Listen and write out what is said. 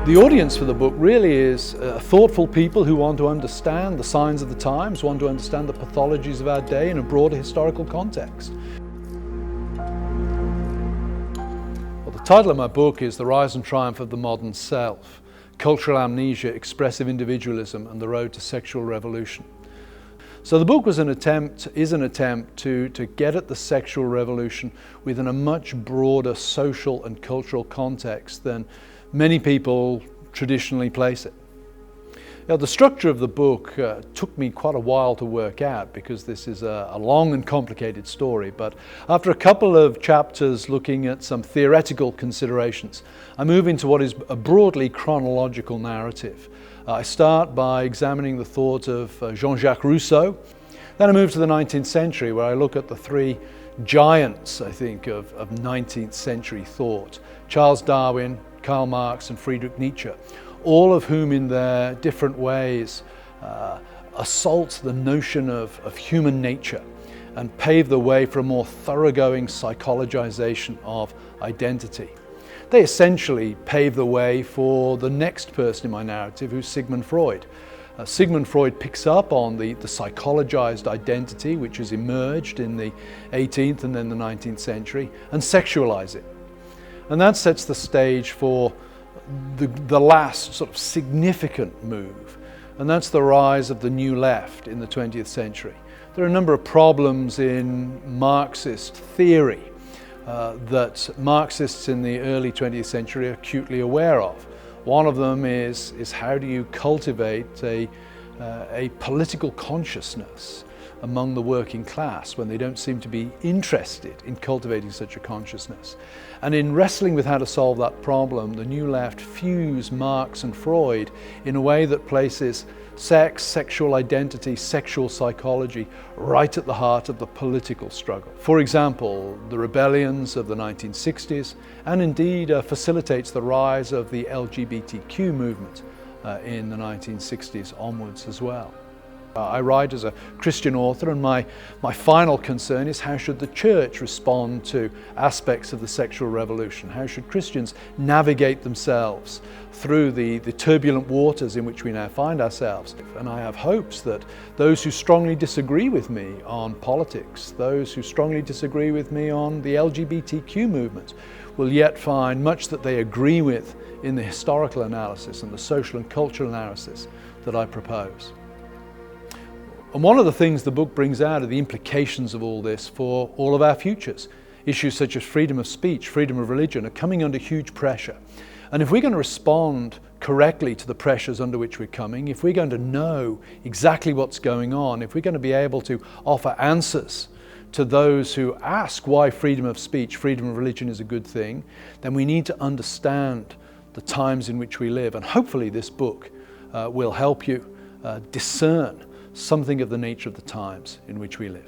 The audience for the book really is thoughtful people who want to understand the signs of the times, want to understand the pathologies of our day in a broader historical context. Well, the title of my book is The Rise and Triumph of the Modern Self: Cultural Amnesia, Expressive Individualism and the Road to Sexual Revolution. So the book is an attempt to get at the sexual revolution within a much broader social and cultural context than many people traditionally place it. Now, the structure of the book took me quite a while to work out because this is a long and complicated story, but after a couple of chapters looking at some theoretical considerations, I move into what is a broadly chronological narrative. I start by examining the thought of Jean-Jacques Rousseau. Then I move to the 19th century, where I look at the three giants, I think, of 19th century thought: Charles Darwin, Karl Marx and Friedrich Nietzsche, all of whom in their different ways assault the notion of human nature and pave the way for a more thoroughgoing psychologization of identity. They essentially pave the way for the next person in my narrative, who's Sigmund Freud. Sigmund Freud picks up on the psychologized identity which has emerged in the 18th and then the 19th century and sexualize it. And that sets the stage for the last sort of significant move, and that's the rise of the New Left in the 20th century. There are a number of problems in Marxist theory that Marxists in the early 20th century are acutely aware of. One of them is how do you cultivate a political consciousness among the working class when they don't seem to be interested in cultivating such a consciousness. And in wrestling with how to solve that problem, the New Left fuse Marx and Freud in a way that places sex, sexual identity, sexual psychology right at the heart of the political struggle. For example, the rebellions of the 1960s, and indeed facilitates the rise of the LGBTQ movement in the 1960s onwards as well. I write as a Christian author, and my final concern is how should the church respond to aspects of the sexual revolution? How should Christians navigate themselves through the turbulent waters in which we now find ourselves? And I have hopes that those who strongly disagree with me on politics, those who strongly disagree with me on the LGBTQ movement, will yet find much that they agree with in the historical analysis and the social and cultural analysis that I propose. And one of the things the book brings out are the implications of all this for all of our futures. Issues such as freedom of speech, freedom of religion are coming under huge pressure. And if we're going to respond correctly to the pressures under which we're coming, if we're going to know exactly what's going on, if we're going to be able to offer answers to those who ask why freedom of speech, freedom of religion is a good thing, then we need to understand the times in which we live. And hopefully this book will help you discern something of the nature of the times in which we live.